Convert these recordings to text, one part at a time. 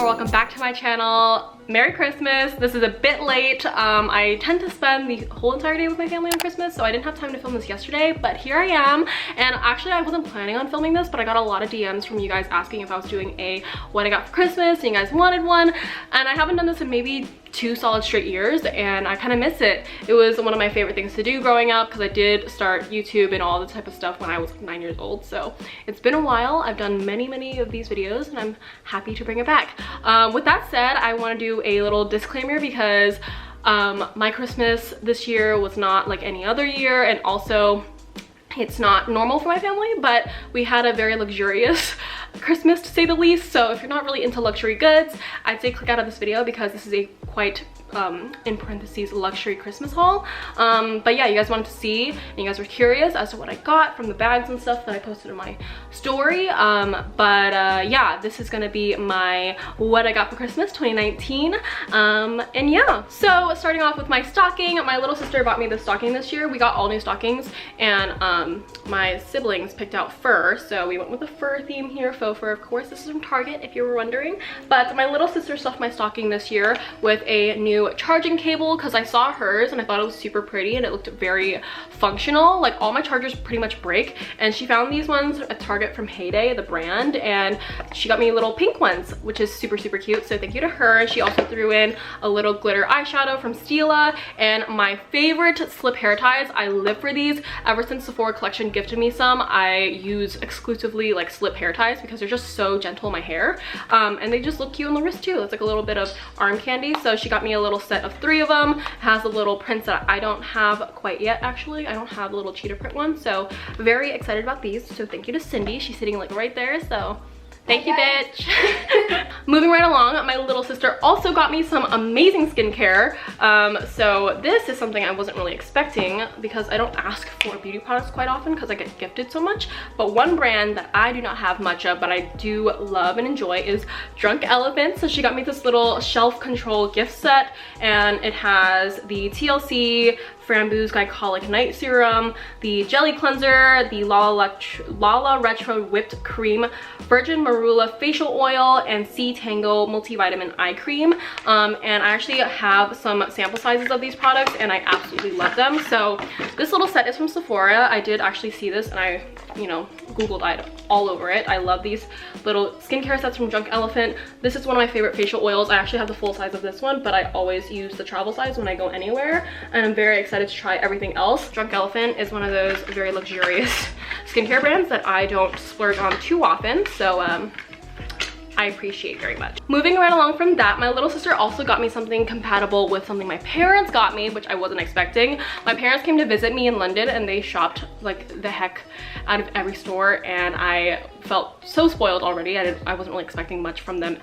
Welcome back to my channel. Merry Christmas. This is a bit late. I tend to spend the whole entire day with my family on Christmas, so I didn't have time to film this yesterday, but here I am. And actually I wasn't planning on filming this, but I got a lot of DMs from you guys asking if I was doing a what I got for Christmas, and you guys wanted one, and I haven't done this in maybe 2 solid straight years, and I kind of miss it. It was one of my favorite things to do growing up because I did start YouTube and all the type of stuff when I was 9 years old, so it's been a while. I've done many of these videos and I'm happy to bring it back. With that said, I want to do a little disclaimer because my Christmas this year was not like any other year, and also it's not normal for my family, but we had a very luxurious Christmas to say the least. So if you're not really into luxury goods, I'd say click out of this video because this is a quite in parentheses luxury Christmas haul. But yeah, you guys wanted to see and you guys were curious as to what I got from the bags and stuff that I posted in my story. Yeah, this is gonna be my what I got for Christmas 2019. And yeah, so starting off with my stocking, my little sister bought me this stocking this year. We got all new stockings, and my siblings picked out fur, so we went with the fur theme here, faux fur of course. This is from Target if you were wondering. But my little sister stuffed my stocking this year with a new charging cable because I saw hers and I thought it was super pretty and it looked very functional. Like all my chargers pretty much break, and she found these ones at Target from Heyday, the brand, and she got me little pink ones, which is super cute, so thank you to her. She also threw in a little glitter eyeshadow from Stila, and my favorite slip hair ties. I live for these. Ever since Sephora collection gifted me some, I use exclusively like slip hair ties because they're just so gentle in my hair, and they just look cute on the wrist too. It's like a little bit of arm candy. So she got me a little set of 3 of them. It has a little prints that I don't have quite yet. Actually, I don't have the little cheetah print one, so very excited about these. So thank you to Cindy. She's sitting like right there, so thank you, bitch. Moving right along, my little sister also got me some amazing skincare. So this is something I wasn't really expecting because I don't ask for beauty products quite often because I get gifted so much. But one brand that I do not have much of but I do love and enjoy is Drunk Elephant. So she got me this little shelf control gift set, and it has the TLC Framboos Glycolic Night Serum, the Jelly Cleanser, the Lala Retro Whipped Cream, Virgin Marula Facial Oil, and C Tango Multivitamin Eye Cream. And I actually have some sample sizes of these products and I absolutely love them. So this little set is from Sephora. I did actually see this and I, you know, Googled all over it. I love these little skincare sets from Drunk Elephant. This is one of my favorite facial oils. I actually have the full size of this one, but I always use the travel size when I go anywhere, and I'm very excited to try everything else. Drunk Elephant is one of those very luxurious skincare brands that I don't splurge on too often, so I appreciate very much. Moving right along from that, my little sister also got me something compatible with something my parents got me, which I wasn't expecting. My parents came to visit me in London and they shopped like the heck out of every store, and I felt so spoiled already. I wasn't really expecting much from them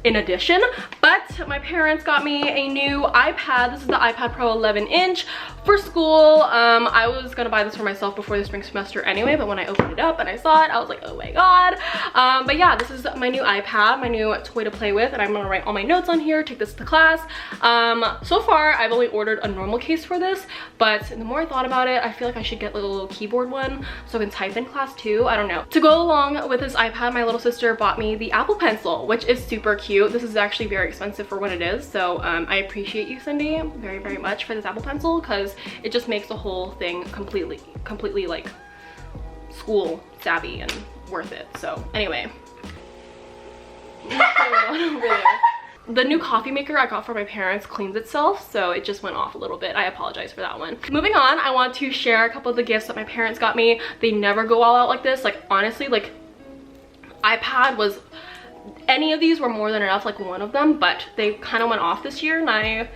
in addition, but my parents got me a new iPad. This is the iPad Pro 11-inch for school. I was gonna buy this for myself before the spring semester anyway, but when I opened it up and I saw it, I was like, oh my god. But yeah, this is my new iPad, my new toy to play with, and I'm gonna write all my notes on here, take this to class. So far, I've only ordered a normal case for this, but the more I thought about it, I feel like I should get a little keyboard one so I can type in class too. I don't know. To go along with this iPad, my little sister bought me the Apple Pencil, which is super cute. This is actually very expensive for what it is, so I appreciate you, Cindy, very much for this Apple Pencil, because it just makes the whole thing completely like school savvy and worth it. So anyway, the new coffee maker I got for my parents cleans itself, so it just went off a little bit. I apologize for that one. Moving on, I want to share a couple of the gifts that my parents got me. They never go all out like this. Like honestly, like iPad was, any of these were more than enough, like one of them, but they kind of went off this year and I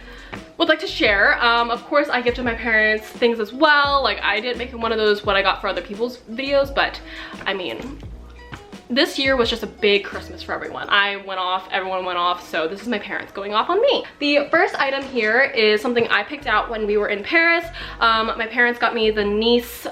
would like to share. Of course I gifted my parents things as well. Like I did make one of those what I got for other people's videos, but I mean, this year was just a big Christmas for everyone. I went off, everyone went off, so this is my parents going off on me. The first item here is something I picked out when we were in Paris. My parents got me the Nice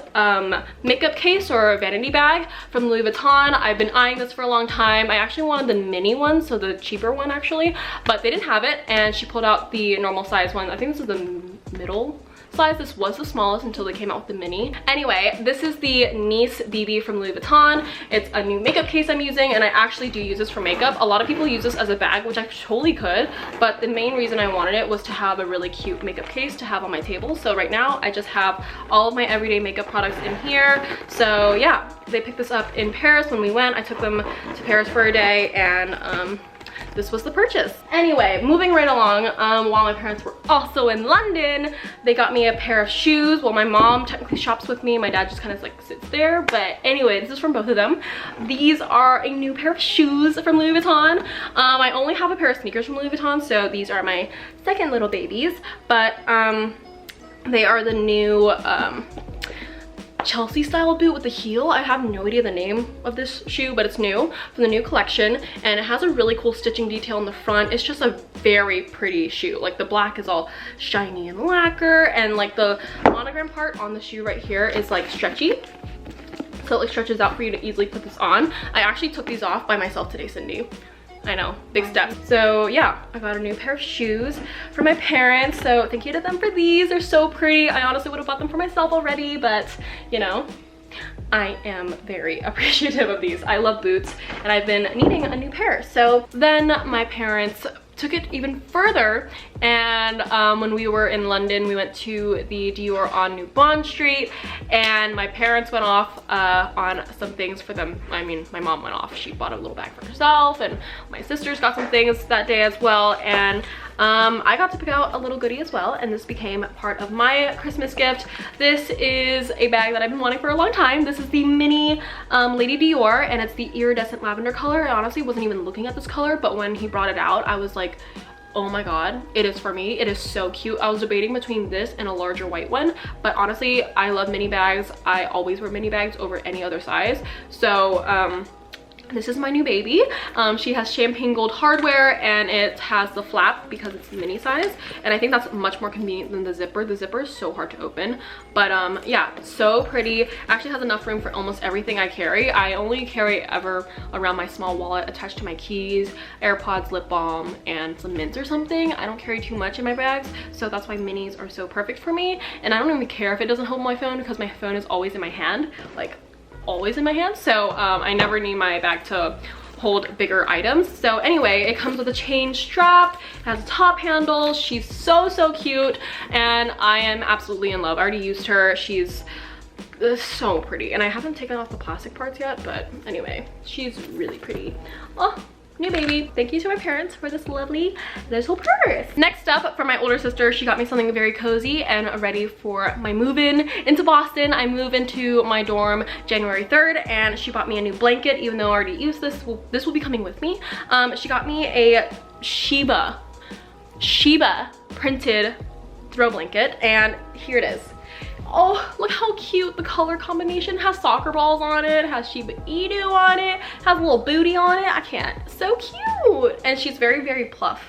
makeup case or vanity bag from Louis Vuitton. I've been eyeing this for a long time. I actually wanted the mini one, so the cheaper one actually, but they didn't have it, and she pulled out the normal size one. I think this is the middle size. This was the smallest until they came out with the mini. Anyway, this is the Nice BB from Louis Vuitton. It's a new makeup case I'm using, and I actually do use this for makeup. A lot of people use this as a bag, which I totally could, but the main reason I wanted it was to have a really cute makeup case to have on my table. So right now I just have all of my everyday makeup products in here. So yeah, they picked this up in Paris when we went. I took them to Paris for a day, and this was the purchase. Anyway, moving right along, while my parents were also in London, they got me a pair of shoes. Well, my mom technically shops with me. My dad just kind of like sits there. But anyway, this is from both of them. These are a new pair of shoes from Louis Vuitton. I only have a pair of sneakers from Louis Vuitton, so these are my second little babies. But they are the new Chelsea style boot with the heel. I have no idea the name of this shoe, but it's new from the new collection, and it has a really cool stitching detail in the front. It's just a very pretty shoe. Like the black is all shiny and lacquer, and like the monogram part on the shoe right here is like stretchy, so it like stretches out for you to easily put this on. I actually took these off by myself today, Cindy. I know, big steps. So yeah, I got a new pair of shoes for my parents, so thank you to them for these. They're so pretty. I honestly would have bought them for myself already, but you know, I am very appreciative of these. I love boots, and I've been needing a new pair. So then my parents took it even further, and when we were in London, we went to the Dior on New Bond Street, and my parents went off on some things for them. I mean, my mom went off. She bought a little bag for herself, and my sisters got some things that day as well, and I got to pick out a little goodie as well, and this became part of my Christmas gift. This is a bag that I've been wanting for a long time. This is the mini Lady Dior, and it's the iridescent lavender color. I honestly wasn't even looking at this color, but when he brought it out, I was like, oh my god, it is for me. It is so cute. I was debating between this and a larger white one, but honestly, I love mini bags. I always wear mini bags over any other size. So this is my new baby. She has champagne gold hardware, and it has the flap because it's mini size, and I think that's much more convenient than the zipper. The zipper is so hard to open, but yeah, so pretty. Actually has enough room for almost everything I carry. I only carry ever around my small wallet attached to my keys, AirPods, lip balm, and some mints or something. I don't carry too much in my bags, so that's why minis are so perfect for me. And I don't even care if it doesn't hold my phone, because my phone is always in my hand, like always in my hand. So I never need my bag to hold bigger items. So anyway, it comes with a chain strap, it has a top handle. She's so cute, and I am absolutely in love. I already used her. She's so pretty, and I haven't taken off the plastic parts yet, but anyway, she's really pretty. Oh, new baby. Thank you to my parents for this lovely little purse. Next up, for my older sister, she got me something very cozy and ready for my move-in into Boston. I move into my dorm January 3rd, and she bought me a new blanket. Even though I already used this, this will be coming with me. She got me a Sheba printed throw blanket, and here it is. Oh, look how cute the color combination. Has soccer balls on it, has Shiba Inu on it, has a little booty on it. I can't. So cute. And she's very plush.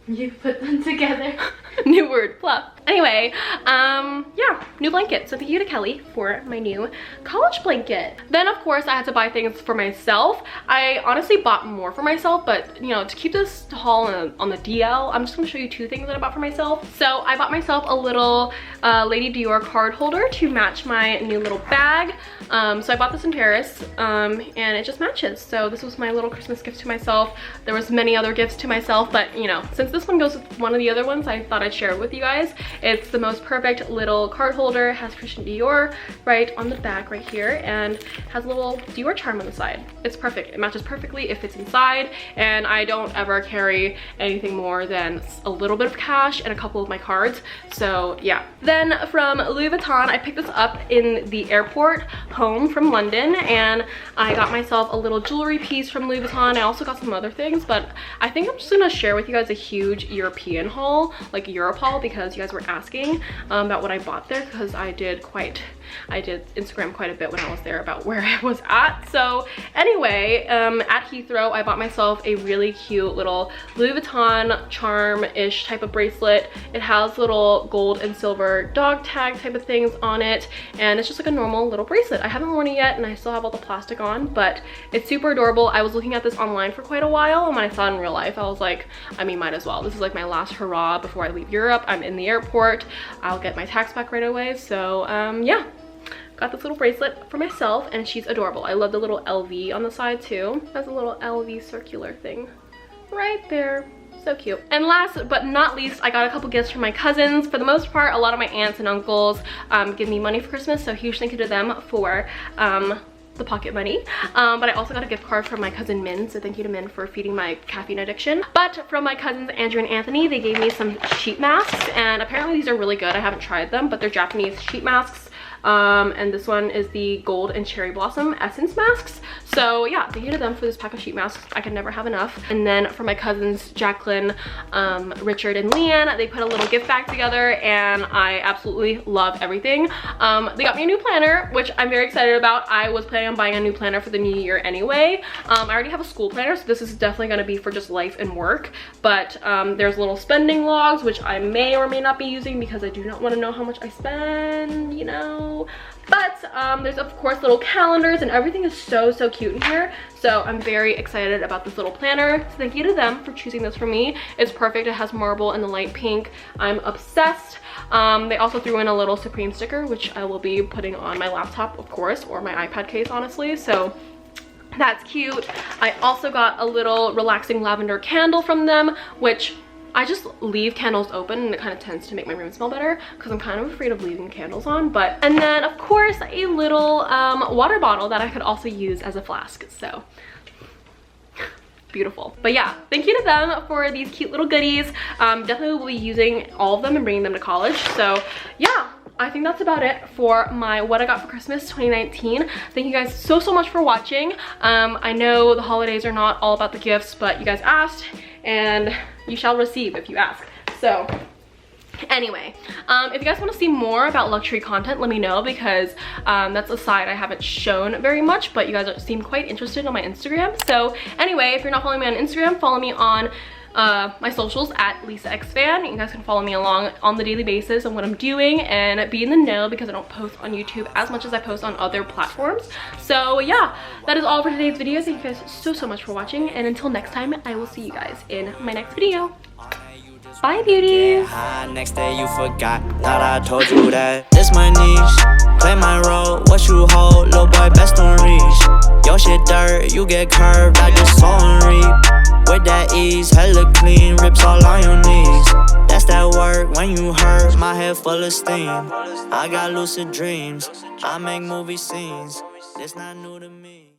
You put them together. New word, fluff. Anyway, yeah, new blanket. So thank you to Kelly for my new college blanket. Then of course I had to buy things for myself. I honestly bought more for myself, but you know, to keep this haul on the DL, I'm just gonna show you two things that I bought for myself. So I bought myself a little Lady Dior card holder to match my new little bag. So I bought this in Paris, and it just matches. So this was my little Christmas gift to myself. There was many other gifts to myself, but you know, since this one goes with one of the other ones, I thought I'd share it with you guys. It's the most perfect little card holder. It has Christian Dior right on the back right here, and has a little Dior charm on the side. It's perfect. It matches perfectly. It fits inside, and I don't ever carry anything more than a little bit of cash and a couple of my cards. So yeah. Then from Louis Vuitton, I picked this up in the airport home from London, and I got myself a little jewelry piece from Louis Vuitton. I also got some other things, but I think I'm just gonna share with you guys a huge European haul, like Europe haul, because you guys were asking about what I bought there, because I did Instagram quite a bit when I was there about where I was at. So anyway, at Heathrow, I bought myself a really cute little Louis Vuitton charm-ish type of bracelet. It has little gold and silver dog tag type of things on it, and it's just like a normal little bracelet. I haven't worn it yet, and I still have all the plastic on, but it's super adorable. I was looking at this online for quite a while, and when I saw it in real life, I was like, I mean, might as well. This is like my last hurrah before I leave Europe. I'm in the airport. I'll get my tax back right away. So yeah, got this little bracelet for myself, and she's adorable. I love the little LV on the side too. It has a little LV circular thing right there. So cute. And last but not least, I got a couple gifts from my cousins. For the most part, a lot of my aunts and uncles give me money for Christmas, so huge thank you to them for the pocket money. But I also got a gift card from my cousin Min, so thank you to Min for feeding my caffeine addiction. But from my cousins Andrew and Anthony, they gave me some sheet masks, and apparently these are really good. I haven't tried them, but they're Japanese sheet masks. And this one is the gold and cherry blossom essence masks. So yeah, thank you to them for this pack of sheet masks. I can never have enough. And then for my cousins Jacqueline, Richard, and Leanne, they put a little gift bag together, and I absolutely love everything. They got me a new planner, which I'm very excited about. I was planning on buying a new planner for the new year anyway. I already have a school planner, so this is definitely going to be for just life and work. But there's little spending logs, which I may or may not be using because I do not want to know how much I spend, you know. But there's of course little calendars, and everything is so cute in here. So I'm very excited about this little planner. So thank you to them for choosing this for me. It's perfect. It has marble and the light pink. I'm obsessed. They also threw in a little Supreme sticker, which I will be putting on my laptop, of course, or my iPad case, honestly. So that's cute. I also got a little relaxing lavender candle from them, which I just leave candles open, and it kind of tends to make my room smell better because I'm kind of afraid of leaving candles on. And then of course a little water bottle that I could also use as a flask. So beautiful. But yeah, thank you to them for these cute little goodies. Definitely will be using all of them and bringing them to college. So yeah, I think that's about it for my what I got for Christmas 2019. Thank you guys so much for watching. I know the holidays are not all about the gifts, but you guys asked, and you shall receive if you ask. So anyway, if you guys want to see more about luxury content, let me know, because that's a side I haven't shown very much, but you guys seem quite interested on my Instagram. So anyway, if you're not following me on Instagram, follow me on my socials at @LisaXFan. You guys can follow me along on the daily basis on what I'm doing and be in the know, because I don't post on YouTube as much as I post on other platforms. So yeah, that is all for today's video. Thank you guys so much for watching, and until next time, I will see you guys in my next video. Bye, beauties. Next day you forgot, thought I told you that. This my niche, play my role, what you hold, little boy best on reach. Your shit dirt, you get curved, I just saw and reap. With that ease, hella clean, rips all on your knees. That's that work when you hurt, my head full of steam. I got lucid dreams, I make movie scenes, it's not new to me.